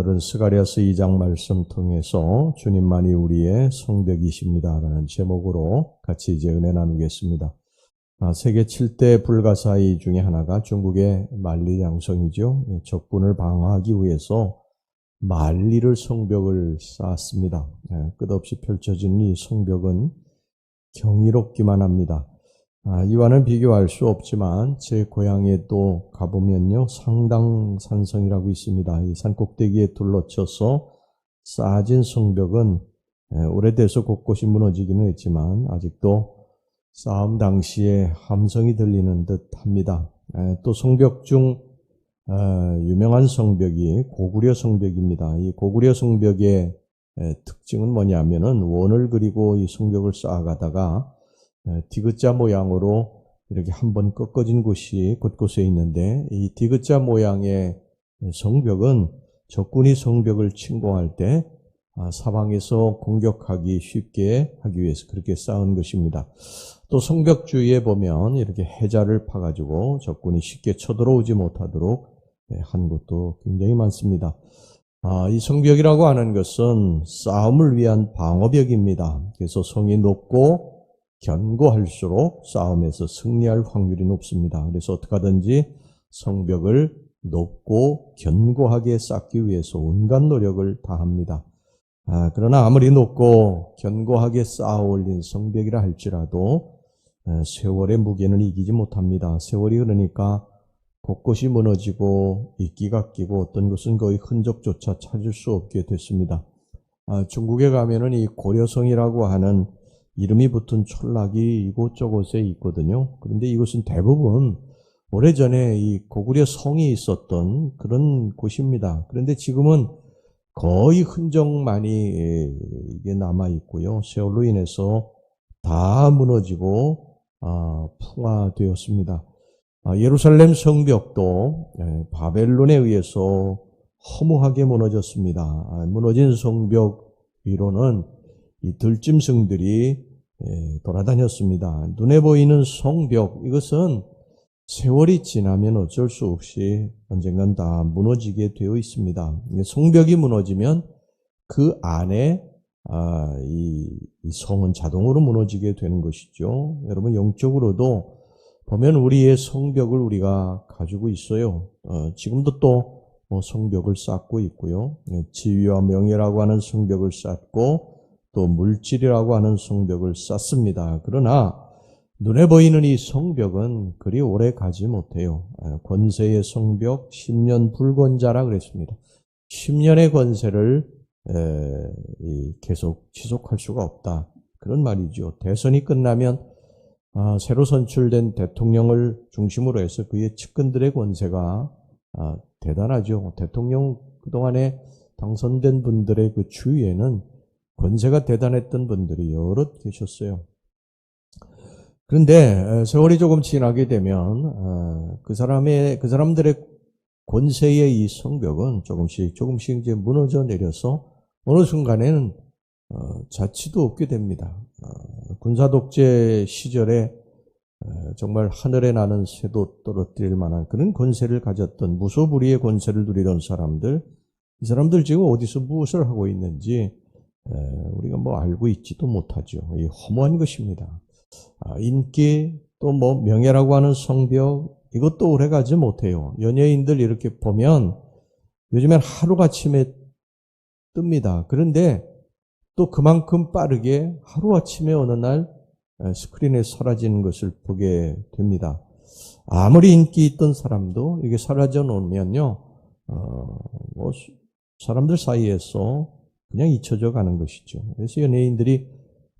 오늘은 스가랴서 2장 말씀 통해서 주님만이 우리의 성벽이십니다라는 제목으로 같이 이제 은혜 나누겠습니다. 세계 7대 불가사의 중에 하나가 중국의 만리장성이죠. 적군을 방어하기 위해서 만리를 성벽을 쌓았습니다. 끝없이 펼쳐진 이 성벽은 경이롭기만 합니다. 이와는 비교할 수 없지만 제 고향에 또 가보면요, 상당산성이라고 있습니다. 이 산꼭대기에 둘러쳐서 쌓아진 성벽은 오래돼서 곳곳이 무너지기는 했지만 아직도 싸움 당시에 함성이 들리는 듯 합니다. 또 성벽 중 유명한 성벽이 고구려 성벽입니다. 이 고구려 성벽의 특징은 뭐냐면은 원을 그리고 이 성벽을 쌓아가다가 디귿자 모양으로 이렇게 한번 꺾어진 곳이 곳곳에 있는데, 이 디귿자 모양의 성벽은 적군이 성벽을 침공할 때 사방에서 공격하기 쉽게 하기 위해서 그렇게 쌓은 것입니다. 또 성벽 주위에 보면 이렇게 해자를 파가지고 적군이 쉽게 쳐들어오지 못하도록 한 곳도 굉장히 많습니다. 이 성벽이라고 하는 것은 싸움을 위한 방어벽입니다. 그래서 성이 높고 견고할수록 싸움에서 승리할 확률이 높습니다. 그래서 어떻게 하든지 성벽을 높고 견고하게 쌓기 위해서 온갖 노력을 다합니다. 그러나 아무리 높고 견고하게 쌓아 올린 성벽이라 할지라도 세월의 무게는 이기지 못합니다. 세월이 흐르니까 곳곳이 무너지고 이끼가 끼고 어떤 곳은 거의 흔적조차 찾을 수 없게 됐습니다. 중국에 가면은 이 고려성이라고 하는 이름이 붙은 촌락이 이곳저곳에 있거든요. 그런데 이곳은 대부분 오래전에 이 고구려 성이 있었던 그런 곳입니다. 그런데 지금은 거의 흔적만이 이게 남아 있고요. 세월로 인해서 다 무너지고 풍화되었습니다. 예루살렘 성벽도 바벨론에 의해서 허무하게 무너졌습니다. 무너진 성벽 위로는 이 들짐승들이 돌아다녔습니다. 눈에 보이는 성벽, 이것은 세월이 지나면 어쩔 수 없이 언젠간 다 무너지게 되어 있습니다. 성벽이 무너지면 그 안에 이 성은 자동으로 무너지게 되는 것이죠. 여러분, 영적으로도 보면 우리의 성벽을 우리가 가지고 있어요. 지금도 또 성벽을 쌓고 있고요. 지위와 명예라고 하는 성벽을 쌓고 또 물질이라고 하는 성벽을 쌓습니다. 그러나 눈에 보이는 이 성벽은 그리 오래 가지 못해요. 권세의 성벽 10년 불건자라 그랬습니다. 10년의 권세를 계속 지속할 수가 없다, 그런 말이죠. 대선이 끝나면 새로 선출된 대통령을 중심으로 해서 그의 측근들의 권세가 대단하죠. 대통령 그동안에 당선된 분들의 그 주위에는 권세가 대단했던 분들이 여럿 계셨어요. 그런데 세월이 조금 지나게 되면 그 사람들의 권세의 이 성벽은 조금씩 이제 무너져 내려서 어느 순간에는 자치도 없게 됩니다. 군사 독재 시절에 정말 하늘에 나는 새도 떨어뜨릴 만한 그런 권세를 가졌던, 무소불위의 권세를 누리던 사람들, 이 사람들 지금 어디서 무엇을 하고 있는지 우리가 알고 있지도 못하죠. 이 허무한 것입니다. 인기, 또 명예라고 하는 성벽, 이것도 오래가지 못해요. 연예인들 이렇게 보면 요즘엔 하루아침에 뜹니다. 그런데 또 그만큼 빠르게 하루아침에 어느 날 스크린에 사라지는 것을 보게 됩니다. 아무리 인기 있던 사람도 이게 사라져 놓으면요, 사람들 사이에서 그냥 잊혀져 가는 것이죠. 그래서 연예인들이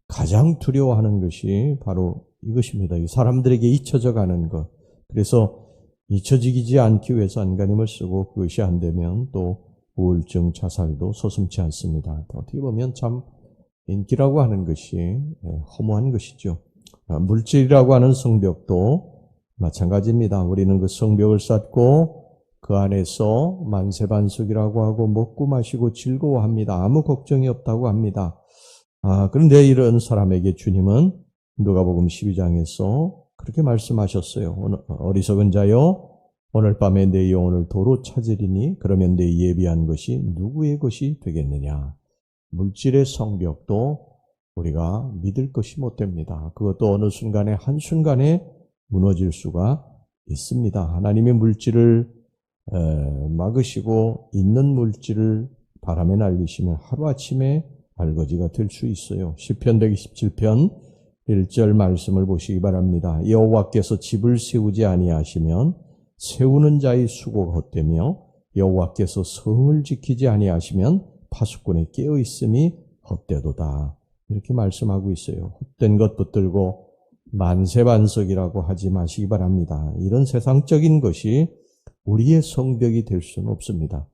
가장 두려워하는 것이 바로 이것입니다. 사람들에게 잊혀져 가는 것. 그래서 잊혀지지 않기 위해서 안간힘을 쓰고 그것이 안 되면 또 우울증, 자살도 서슴지 않습니다. 어떻게 보면 참 인기라고 하는 것이 허무한 것이죠. 물질이라고 하는 성벽도 마찬가지입니다. 우리는 그 성벽을 쌓고 그 안에서 만세반석이라고 하고 먹고 마시고 즐거워합니다. 아무 걱정이 없다고 합니다. 그런데 이런 사람에게 주님은 누가복음 12장에서 그렇게 말씀하셨어요. 어리석은 자여, 오늘 밤에 내 영혼을 도로 찾으리니 그러면 내 예비한 것이 누구의 것이 되겠느냐. 물질의 성벽도 우리가 믿을 것이 못 됩니다. 그것도 어느 순간에 한순간에 무너질 수가 있습니다. 하나님의 물질을 막으시고 있는 물질을 바람에 날리시면 하루아침에 알거지가 될 수 있어요. 시편 127편 1절 말씀을 보시기 바랍니다. 여호와께서 집을 세우지 아니하시면 세우는 자의 수고가 헛되며 여호와께서 성을 지키지 아니하시면 파수꾼의 깨어있음이 헛되도다. 이렇게 말씀하고 있어요. 헛된 것 붙들고 만세반석이라고 하지 마시기 바랍니다. 이런 세상적인 것이 우리의 성벽이 될 수는 없습니다.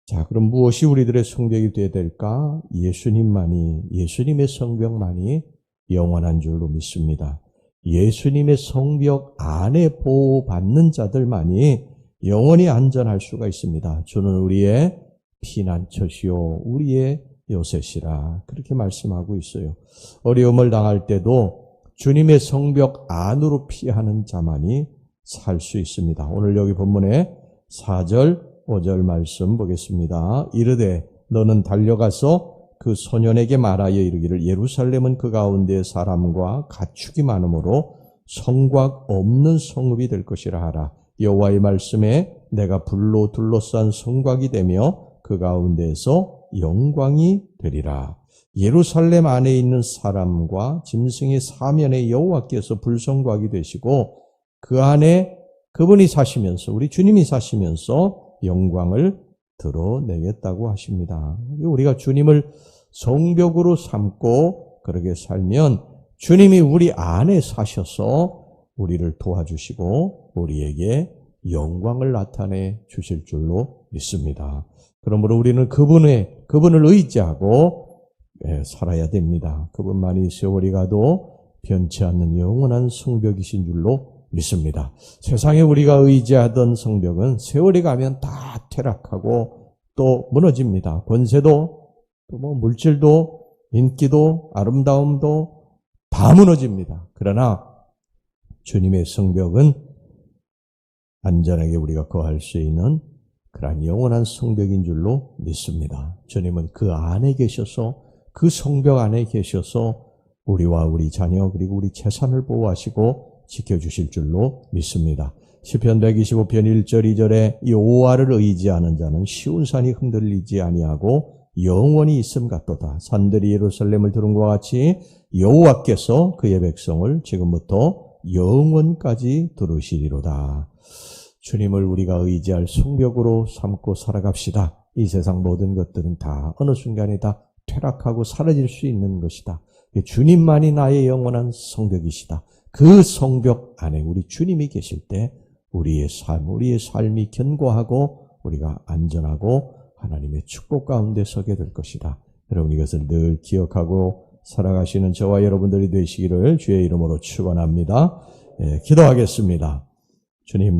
자, 그럼 무엇이 우리들의 성벽이 되어야 될까? 예수님의 성벽만이 영원한 줄로 믿습니다. 예수님의 성벽 안에 보호받는 자들만이 영원히 안전할 수가 있습니다. 주는 우리의 피난처시요 우리의 요새시라 그렇게 말씀하고 있어요. 어려움을 당할 때도 주님의 성벽 안으로 피하는 자만이 살 수 있습니다. 오늘 여기 본문에 4절 5절 말씀 보겠습니다. 이르되 너는 달려가서 그 소년에게 말하여 이르기를 예루살렘은 그 가운데 사람과 가축이 많으므로 성곽 없는 성읍이 될 것이라 하라. 여호와의 말씀에 내가 불로 둘러싼 성곽이 되며 그 가운데에서 영광이 되리라. 예루살렘 안에 있는 사람과 짐승의 사면에 여호와께서 불성곽이 되시고 그 안에 그분이 사시면서 우리 주님이 사시면서 영광을 드러내겠다고 하십니다. 우리가 주님을 성벽으로 삼고 그렇게 살면 주님이 우리 안에 사셔서 우리를 도와주시고 우리에게 영광을 나타내 주실 줄로 믿습니다. 그러므로 우리는 그분을 의지하고 살아야 됩니다. 그분만이 세월이 가도 변치 않는 영원한 성벽이신 줄로 믿습니다. 세상에 우리가 의지하던 성벽은 세월이 가면 다 퇴락하고 또 무너집니다. 권세도 또 물질도 인기도 아름다움도 다 무너집니다. 그러나 주님의 성벽은 안전하게 우리가 거할 수 있는 그러한 영원한 성벽인 줄로 믿습니다. 주님은 그 안에 계셔서 그 성벽 안에 계셔서 우리와 우리 자녀 그리고 우리 재산을 보호하시고 지켜주실 줄로 믿습니다. 시편 125편 1절 2절에 여호와를 의지하는 자는 쉬운 산이 흔들리지 아니하고 영원히 있음 같도다. 산들이 예루살렘을 두른 것 같이 여호와께서 그의 백성을 지금부터 영원까지 두르시리로다. 주님을 우리가 의지할 성벽으로 삼고 살아갑시다. 이 세상 모든 것들은 다 어느 순간에 다 퇴락하고 사라질 수 있는 것이다. 주님만이 나의 영원한 성벽이시다. 그 성벽 안에 우리 주님이 계실 때 우리의 삶이 견고하고 우리가 안전하고 하나님의 축복 가운데 서게 될 것이다. 여러분 이것을 늘 기억하고 살아가시는 저와 여러분들이 되시기를 주의 이름으로 축원합니다. 기도하겠습니다.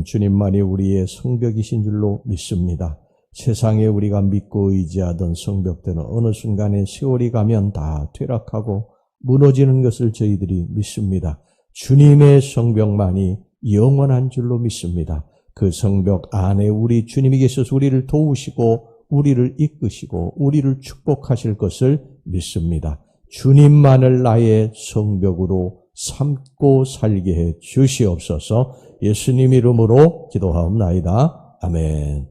주님만이 우리의 성벽이신 줄로 믿습니다. 세상에 우리가 믿고 의지하던 성벽들은 어느 순간에 세월이 가면 다 퇴락하고 무너지는 것을 저희들이 믿습니다. 주님의 성벽만이 영원한 줄로 믿습니다. 그 성벽 안에 우리 주님이 계셔서 우리를 도우시고 우리를 이끄시고 우리를 축복하실 것을 믿습니다. 주님만을 나의 성벽으로 삼고 살게 해 주시옵소서. 예수님 이름으로 기도하옵나이다. 아멘.